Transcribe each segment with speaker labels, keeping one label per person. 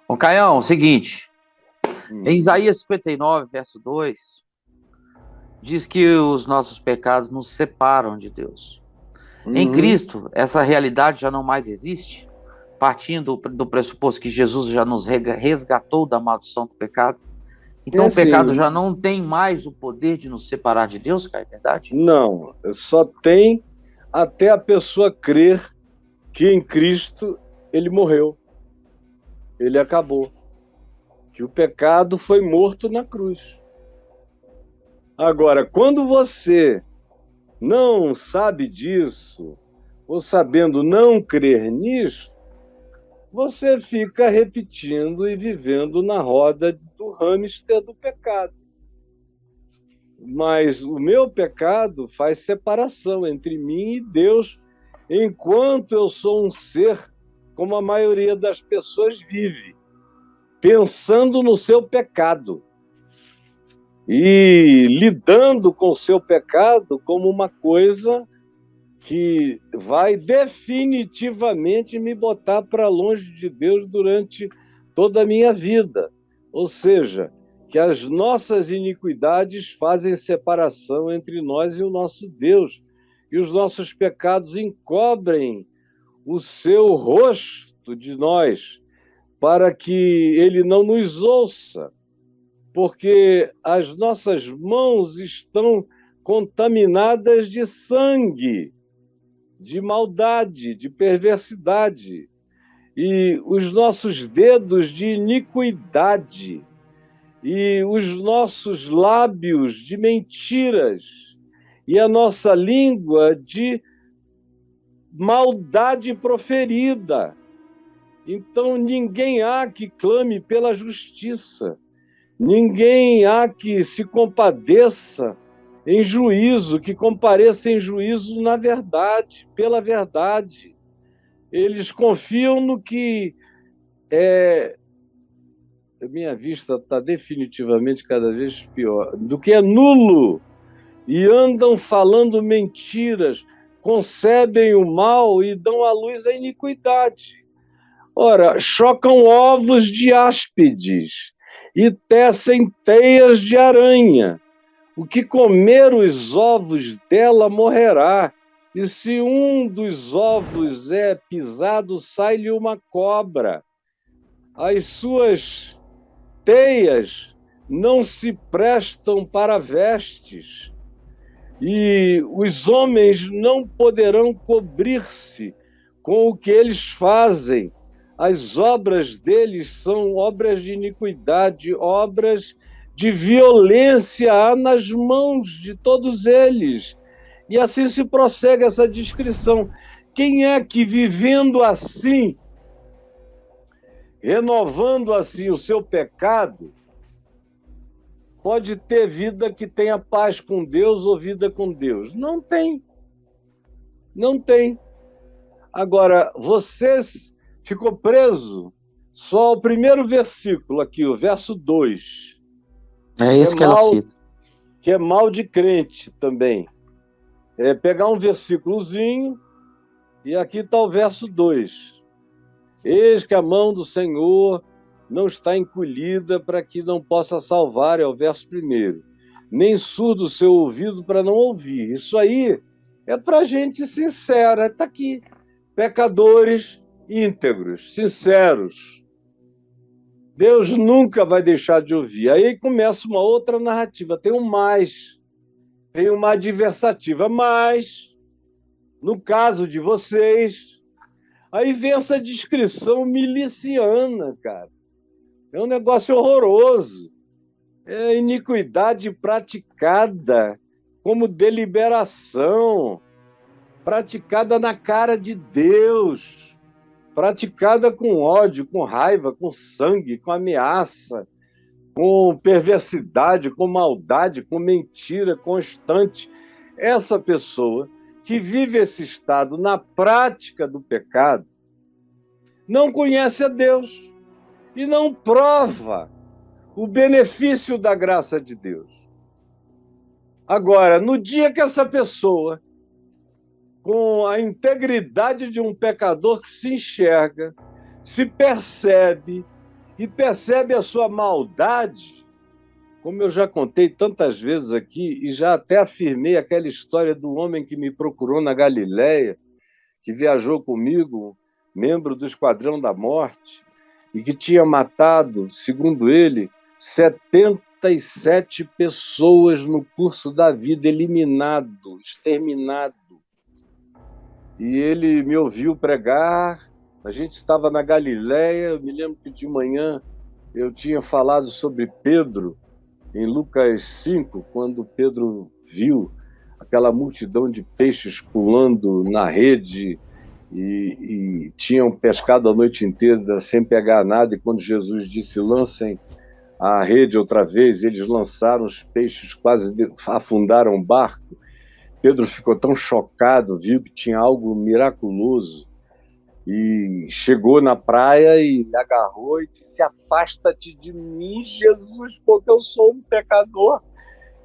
Speaker 1: Ô, Caião, seguinte, em
Speaker 2: Hum.
Speaker 1: Isaías 59, verso 2, diz que os nossos pecados nos separam de Deus. Em
Speaker 2: Uhum.
Speaker 1: Cristo, essa realidade já não mais existe, partindo do pressuposto que Jesus já nos resgatou da maldição do pecado.
Speaker 2: É
Speaker 1: Então o pecado
Speaker 2: assim,
Speaker 1: já não tem mais o poder de nos separar de Deus, cara, é verdade?
Speaker 2: não, só tem até a pessoa crer que em Cristo ele morreu, ele acabou, que o pecado foi morto na cruz. Agora, quando você não sabe disso, ou sabendo não crer nisso, você fica repetindo e vivendo na roda do hamster do pecado. Mas o meu pecado faz separação entre mim e Deus, enquanto eu sou um ser como a maioria das pessoas vive, pensando no seu pecado e lidando com o seu pecado como uma coisa que vai definitivamente me botar para longe de Deus durante toda a minha vida. Ou seja, que as nossas iniquidades fazem separação entre nós e o nosso Deus, e os nossos pecados encobrem o seu rosto de nós, para que ele não nos ouça, porque as nossas mãos estão contaminadas de sangue, de maldade, de perversidade, e os nossos dedos de iniquidade, e os nossos lábios de mentiras, e a nossa língua de maldade proferida. Então, ninguém há que clame pela justiça, ninguém há que se compadeça em juízo, que compareça em juízo na verdade, pela verdade. Eles confiam no que minha vista está definitivamente cada vez pior, do que é nulo, e andam falando mentiras, concebem o mal e dão à luz a iniquidade. Ora, chocam ovos de áspides e tecem teias de aranha. O que comer os ovos dela morrerá, e se um dos ovos é pisado, sai-lhe uma cobra. As suas teias não se prestam para vestes, e os homens não poderão cobrir-se com o que eles fazem. As obras deles são obras de iniquidade, obras de violência há nas mãos de todos eles. E assim se prossegue essa descrição. Quem é que, vivendo assim, renovando assim o seu pecado, pode ter vida que tenha paz com Deus ou vida com Deus? Não tem, não tem. Agora, você ficou preso só ao primeiro versículo aqui, o verso 2,
Speaker 1: É
Speaker 2: que é
Speaker 1: isso que ela
Speaker 2: mal,
Speaker 1: cita.
Speaker 2: que é mal de crente também. É pegar um versículozinho e aqui está o verso 2. Eis que a mão do Senhor não está encolhida para que não possa salvar, é o verso 1. Nem surdo o seu ouvido para não ouvir. Isso aí é para gente sincera, está aqui. Pecadores íntegros, sinceros. Deus nunca vai deixar de ouvir. Aí começa uma outra narrativa, tem um mais, tem uma adversativa, mas, no caso de vocês, aí vem essa descrição miliciana, cara. É um negócio horroroso. É iniquidade praticada como deliberação, praticada na cara de Deus, praticada com ódio, com raiva, com sangue, com ameaça, com perversidade, com maldade, com mentira constante. Essa pessoa que vive esse estado na prática do pecado não conhece a Deus e não prova o benefício da graça de Deus. Agora, no dia que essa pessoa, com a integridade de um pecador que se enxerga, se percebe e percebe a sua maldade, como eu já contei tantas vezes aqui, e já até afirmei aquela história do homem que me procurou na Galileia, que viajou comigo, membro do Esquadrão da Morte, e que tinha matado, segundo ele, 77 pessoas no curso da vida, eliminado, exterminado. E ele me ouviu pregar, a gente estava na Galileia, eu me lembro que de manhã eu tinha falado sobre Pedro, em Lucas 5, quando Pedro viu aquela multidão de peixes pulando na rede e tinham pescado a noite inteira sem pegar nada, e quando Jesus disse, lancem a rede outra vez, eles lançaram os peixes, quase afundaram o barco. Pedro ficou tão chocado, viu que tinha algo miraculoso, e chegou na praia e me agarrou e disse, afasta-te de mim, Jesus, porque eu sou um pecador.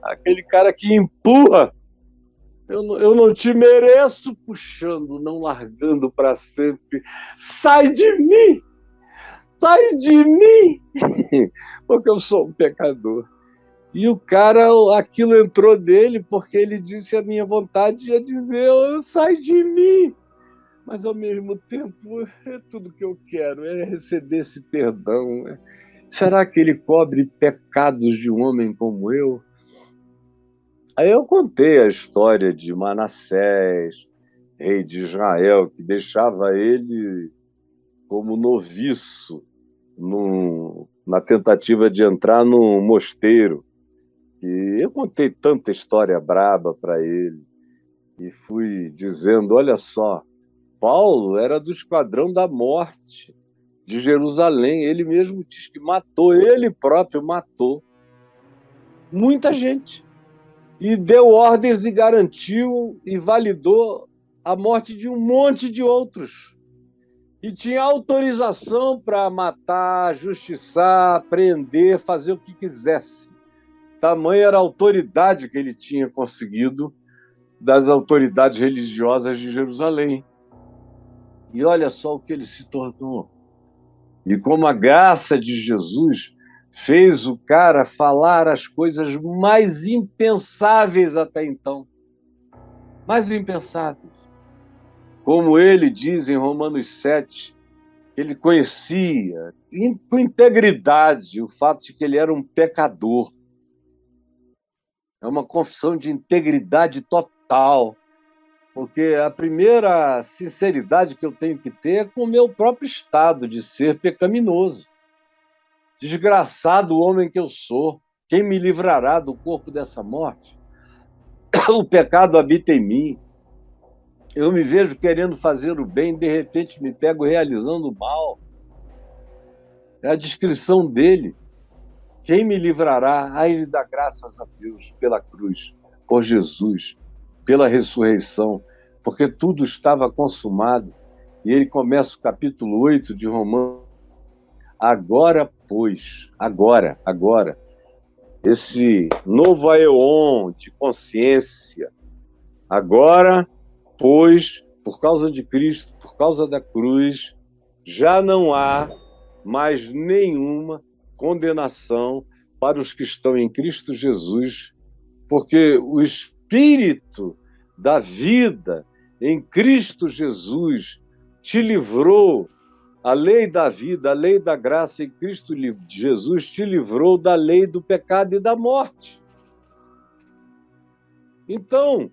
Speaker 2: Aquele cara que empurra, eu não te mereço, puxando, não largando para sempre. Sai de mim! Sai de mim! Porque eu sou um pecador. E o cara, aquilo entrou dele, porque ele disse, a minha vontade é dizer, sai de mim! Mas, ao mesmo tempo, é tudo que eu quero, é receber esse perdão. Será que ele cobre pecados de um homem como eu? Aí eu contei a história de Manassés, rei de Israel, que deixava ele como noviço na tentativa de entrar no mosteiro. E eu contei tanta história braba para ele e fui dizendo, olha só, Paulo era do Esquadrão da Morte de Jerusalém. Ele mesmo diz que matou, ele próprio matou muita gente. E deu ordens e garantiu e validou a morte de um monte de outros. E tinha autorização para matar, justiçar, prender, fazer o que quisesse. Tamanha era a autoridade que ele tinha conseguido das autoridades religiosas de Jerusalém. E olha só o que ele se tornou. E como a graça de Jesus fez o cara falar as coisas mais impensáveis até então. Mais impensáveis. Como ele diz em Romanos 7, ele conhecia com integridade o fato de que ele era um pecador. É uma confissão de integridade total. Porque a primeira sinceridade que eu tenho que ter é com o meu próprio estado de ser pecaminoso. Desgraçado homem que eu sou, quem me livrará do corpo dessa morte? O pecado habita em mim. Eu me vejo querendo fazer o bem, de repente me pego realizando o mal. É a descrição dele. Quem me livrará? Aí ele dá graças a Deus pela cruz, por Jesus, pela ressurreição, porque tudo estava consumado. E ele começa o capítulo 8 de Romanos. Agora, pois, agora, esse novo aeon de consciência, agora, pois, por causa de Cristo, por causa da cruz, já não há mais nenhuma condenação para os que estão em Cristo Jesus, porque o Espírito da vida em Cristo Jesus te livrou. A lei da vida, a lei da graça em Cristo Jesus te livrou da lei do pecado e da morte. Então,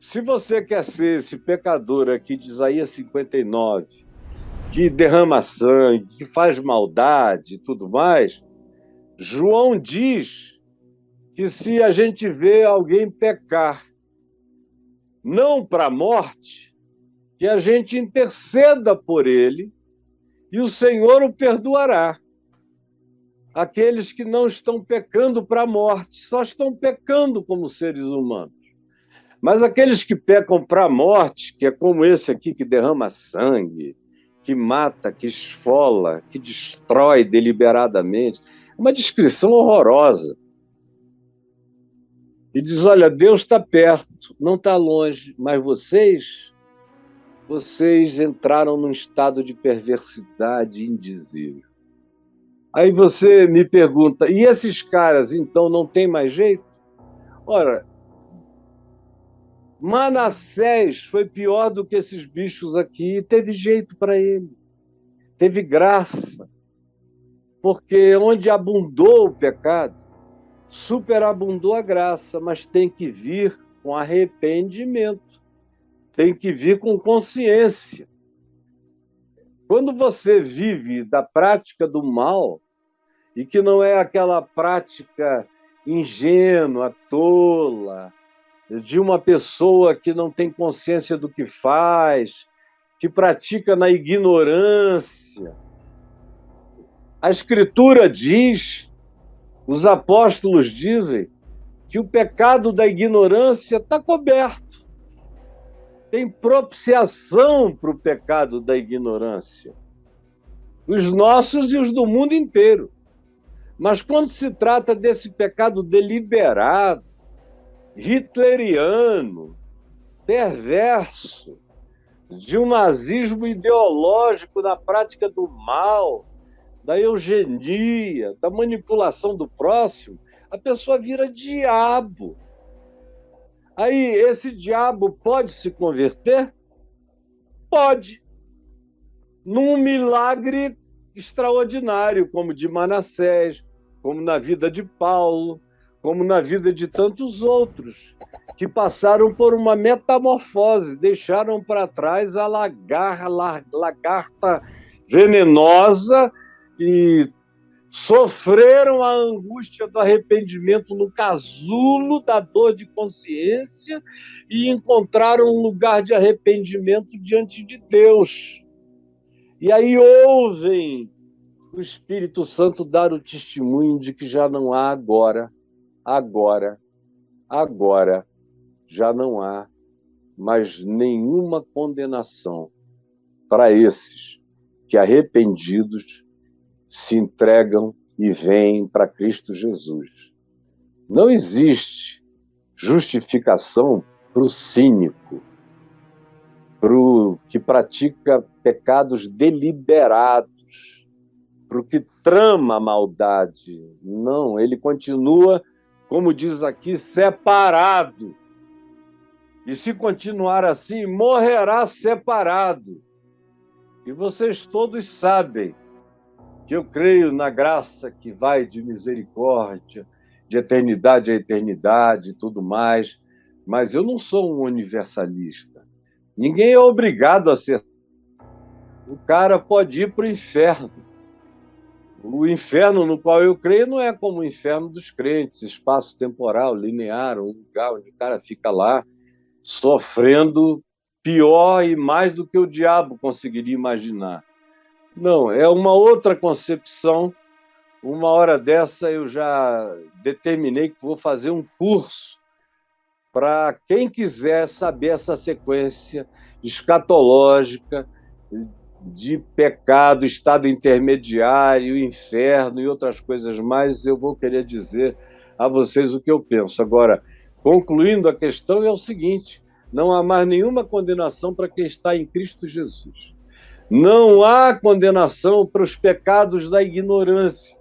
Speaker 2: se você quer ser esse pecador aqui de Isaías 59, que derrama sangue, que faz maldade e tudo mais, João diz que se a gente vê alguém pecar, não para a morte, que a gente interceda por ele, e o Senhor o perdoará. Aqueles que não estão pecando para a morte, só estão pecando como seres humanos. Mas aqueles que pecam para a morte, que é como esse aqui que derrama sangue, que mata, que esfola, que destrói deliberadamente, é uma descrição horrorosa. E diz, olha, Deus está perto, não está longe, mas vocês entraram num estado de perversidade indizível. Aí você me pergunta, e esses caras, então, não tem mais jeito? Ora, Manassés foi pior do que esses bichos aqui, e teve jeito para ele, teve graça, porque onde abundou o pecado, superabundou a graça, mas tem que vir com arrependimento, tem que vir com consciência. Quando você vive da prática do mal, e que não é aquela prática ingênua, tola, de uma pessoa que não tem consciência do que faz, que pratica na ignorância. A Escritura diz, os apóstolos dizem, que o pecado da ignorância está coberto. Tem propiciação para o pecado da ignorância. Os nossos e os do mundo inteiro. Mas quando se trata desse pecado deliberado, hitleriano, perverso, de um nazismo ideológico na prática do mal, da eugenia, da manipulação do próximo, a pessoa vira diabo. Aí, esse diabo pode se converter? Pode. Num milagre extraordinário, como de Manassés, como na vida de Paulo, como na vida de tantos outros, que passaram por uma metamorfose, deixaram para trás a lagarta venenosa e sofreram a angústia do arrependimento no casulo da dor de consciência e encontraram um lugar de arrependimento diante de Deus. E aí ouvem o Espírito Santo dar o testemunho de que já não há agora, já não há mais nenhuma condenação para esses que arrependidos se entregam e vêm para Cristo Jesus. Não existe justificação para o cínico, para o que pratica pecados deliberados, para o que trama a maldade. Não, ele continua, como diz aqui, separado. E se continuar assim, morrerá separado. E vocês todos sabem que eu creio na graça que vai de misericórdia, de eternidade a eternidade e tudo mais, mas eu não sou um universalista. Ninguém é obrigado a ser. O cara pode ir para o inferno. O inferno no qual eu creio não é como o inferno dos crentes, espaço temporal, linear, um lugar onde o cara fica lá sofrendo pior e mais do que o diabo conseguiria imaginar. Não, é uma outra concepção. Uma hora dessa eu já determinei que vou fazer um curso para quem quiser saber essa sequência escatológica de pecado, estado intermediário, inferno e outras coisas mais. Eu vou querer dizer a vocês o que eu penso. Agora, concluindo a questão, é o seguinte: não há mais nenhuma condenação para quem está em Cristo Jesus. Não há condenação para os pecados da ignorância,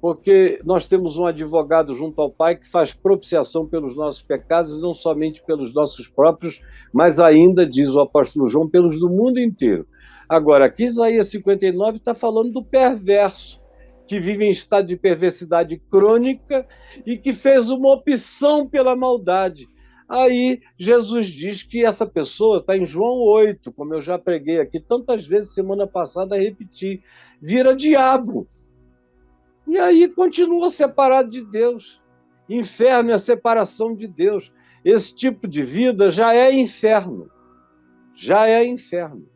Speaker 2: porque nós temos um advogado junto ao Pai que faz propiciação pelos nossos pecados, não somente pelos nossos próprios, mas ainda, diz o apóstolo João, pelos do mundo inteiro. Agora, aqui Isaías 59 está falando do perverso, que vive em estado de perversidade crônica e que fez uma opção pela maldade. Aí Jesus diz que essa pessoa, está em João 8, como eu já preguei aqui tantas vezes, semana passada repeti, vira diabo. E aí continua separado de Deus. Inferno é a separação de Deus. Esse tipo de vida já é inferno. Já é inferno.